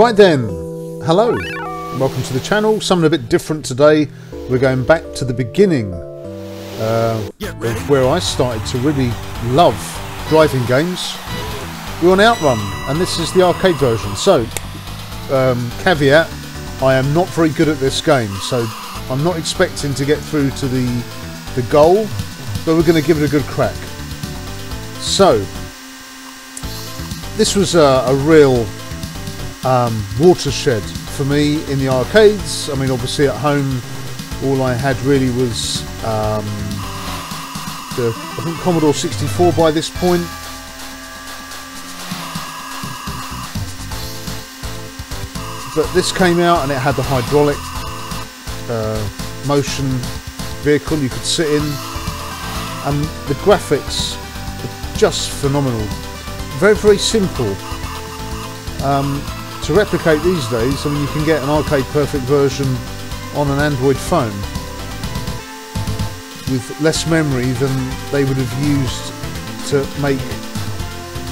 Right then, hello, welcome to the channel. Something a bit different today. We're going back to the beginning of where I started to really love driving games. We're on Outrun, and this is the arcade version. So, caveat, I am not very good at this game, so I'm not expecting to get through to the goal, but we're going to give it a good crack. So, this was a real watershed for me in the arcades. I mean, obviously at home all I had really was I think Commodore 64 by this point. But this came out and it had the hydraulic motion vehicle you could sit in, and the graphics are just phenomenal. Very, very simple. To replicate these days, I mean, you can get an arcade perfect version on an Android phone with less memory than they would have used to make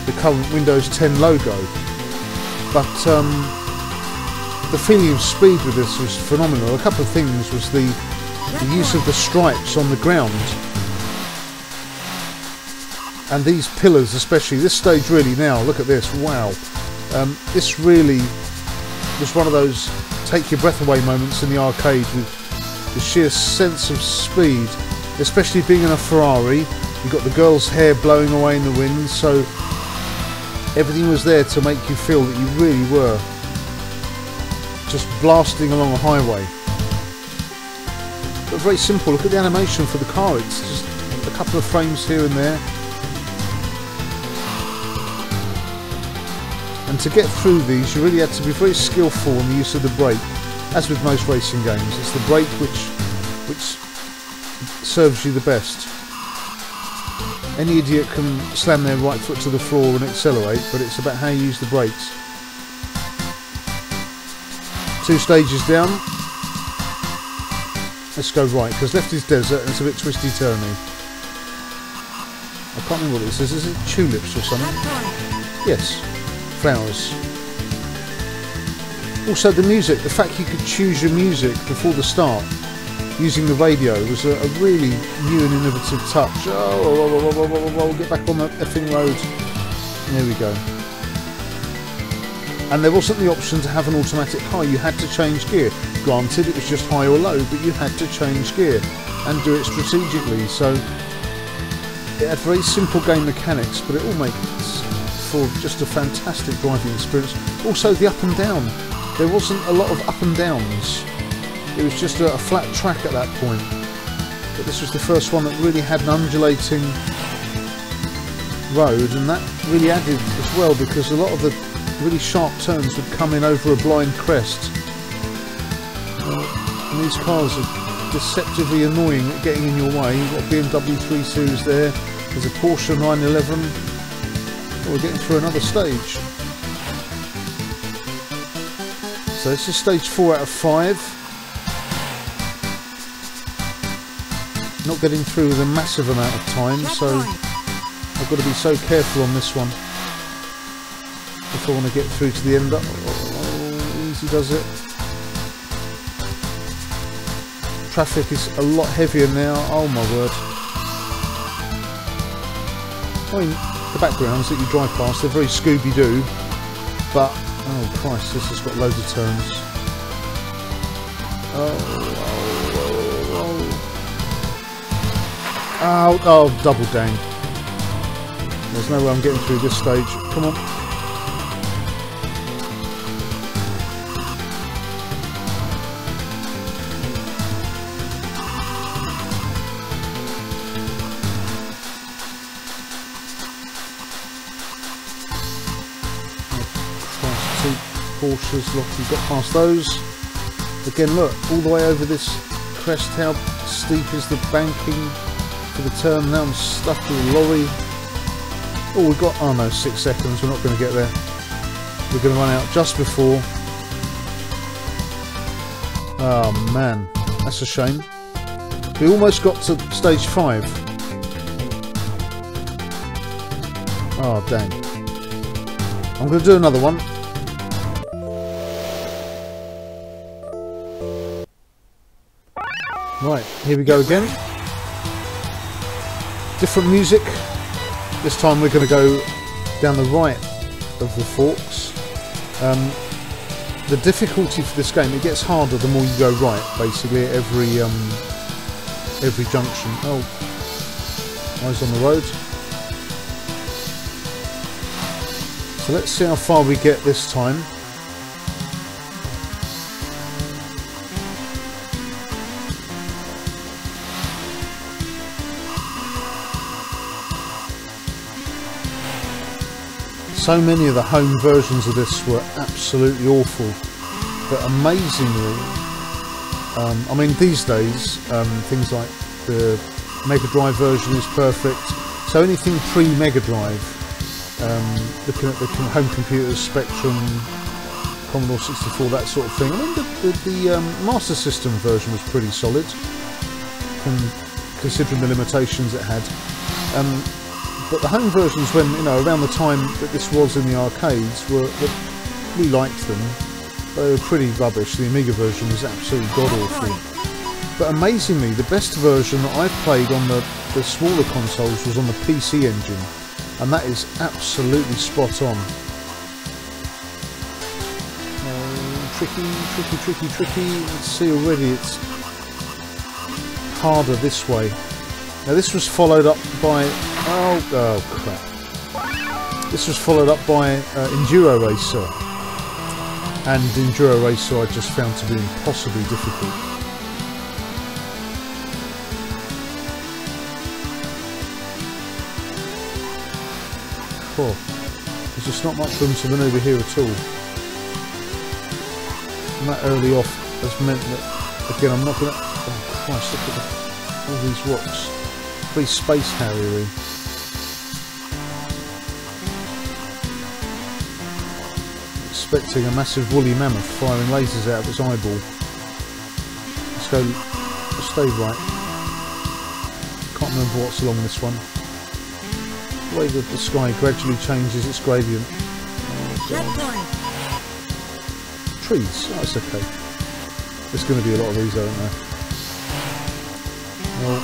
the current Windows 10 logo. But the feeling of speed with this was phenomenal. A couple of things was the use of the stripes on the ground, and these pillars, especially this stage really now, look at this, wow. This really was one of those take your breath away moments in the arcade, with the sheer sense of speed, especially being in a Ferrari. You've got the girl's hair blowing away in the wind, so everything was there to make you feel that you really were just blasting along a highway. But very simple. Look at the animation for the car, it's just a couple of frames here and there. And to get through these, you really had to be very skillful in the use of the brake. As with most racing games, it's the brake which serves you the best. Any idiot can slam their right foot to the floor and accelerate, but it's about how you use the brakes. 2 stages down. Let's go right, because left is desert and it's a bit twisty-turny. I can't remember what this is. Is it tulips or something? Yes. Flowers. Also the music, the fact you could choose your music before the start using the radio was a really new and innovative touch. Oh, get back on the effing road. There we go. And there wasn't the option to have an automatic car, you had to change gear. Granted, it was just high or low, but you had to change gear and do it strategically. So it had very simple game mechanics, but it all makes for just a fantastic driving experience. Also the up and down, there wasn't a lot of up and downs, it was just a flat track at that point, but this was the first one that really had an undulating road, and that really added as well, because a lot of the really sharp turns would come in over a blind crest, and these cars are deceptively annoying at getting in your way. You've got a BMW 3 Series there, there's a Porsche 911. We're getting through another stage. So this is stage 4 out of 5. Not getting through with a massive amount of time, so I've got to be so careful on this one if I want to get through to the end. Oh, easy does it. Traffic is a lot heavier now, oh my word. I mean, the backgrounds that you drive past, they're very Scooby-Doo, but oh Christ, this has got loads of turns. Oh, double dang. There's no way I'm getting through this stage. Come on. Porsches, look, you've got past those. Again, look, all the way over this crest, how steep is the banking for the turn. Now I'm stuck with a lorry. Oh, we've got, oh no, 6 seconds, we're not going to get there. We're going to run out just before. Oh man, that's a shame. We almost got to stage 5. Oh dang. I'm going to do another one. Right, here we go again. Different music. This time we're going to go down the right of the forks. The difficulty for this game, it gets harder the more you go right, basically, at every junction. Oh, eyes on the road. So let's see how far we get this time. So many of the home versions of this were absolutely awful, but amazingly, I mean these days, things like the Mega Drive version is perfect, so anything pre-Mega Drive, looking at the home computers, Spectrum, Commodore 64, that sort of thing. I mean the Master System version was pretty solid, considering the limitations it had. But the home versions, when, you know, around the time that this was in the arcades, we liked them. They were pretty rubbish. The Amiga version was absolutely god-awful. But amazingly, the best version that I've played on the smaller consoles was on the PC engine. And that is absolutely spot on. Tricky. Let's see already, it's harder this way. Now this was followed up by... Oh crap. This was followed up by Enduro Racer. And Enduro Racer I just found to be impossibly difficult. Oh, there's just not much room to manoeuvre here at all. And that early off has meant that, again, I'm not going to... Oh Christ, look at all these rocks. Pretty space harriering. Expecting a massive woolly mammoth firing lasers out of its eyeball. Let's stay right. Can't remember what's along this one. The way that the sky gradually changes its gradient. Trees, oh, that's okay. There's going to be a lot of these, aren't there? Well,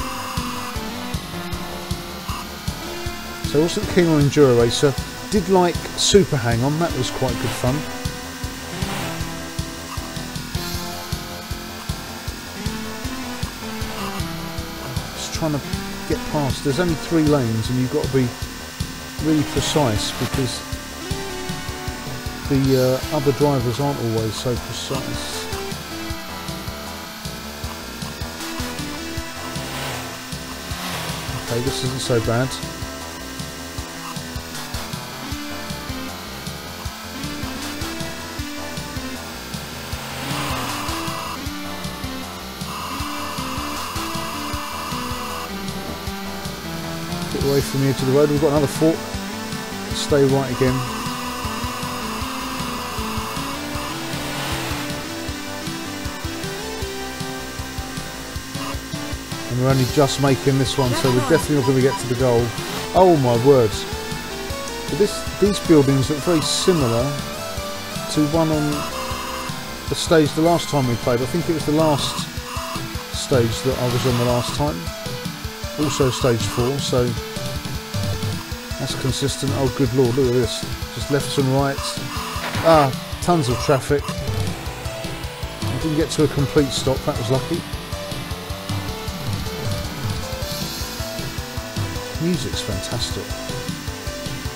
so I wasn't keen on Enduro Racer. Did like Super Hang On, that was quite good fun. Just trying to get past. There's only 3 lanes and you've got to be really precise because the other drivers aren't always so precise. Okay, this isn't so bad. Get away from the edge of the road. We've got another fork. Stay right again. And we're only just making this one, so we're definitely not going to get to the goal. Oh my words. But these buildings look very similar to one on the stage the last time we played. I think it was the last stage that I was on the last time. Also stage 4, so that's consistent. Oh good lord, look at this. Just lefts and rights. Ah, tons of traffic. I didn't get to a complete stop, that was lucky. Music's fantastic.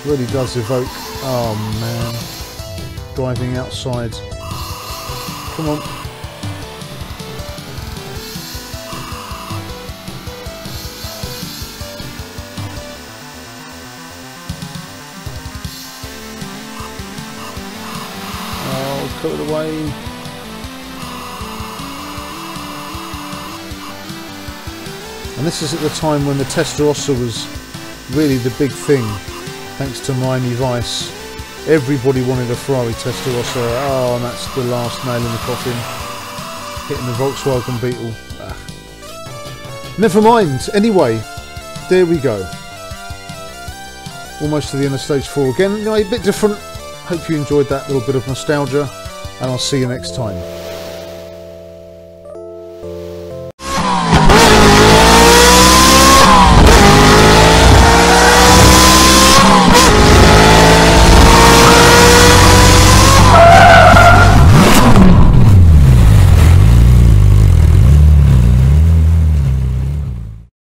Really does evoke, oh man, driving outside. Come on. Oh, cut it away. And this is at the time when the Testarossa was really the big thing, thanks to Miami Vice. Everybody wanted a Ferrari Testarossa. Oh, and that's the last nail in the coffin. Hitting the Volkswagen Beetle. Ah. Never mind. Anyway, there we go. Almost to the end of stage 4 again. You know, a bit different. Hope you enjoyed that little bit of nostalgia, and I'll see you next time.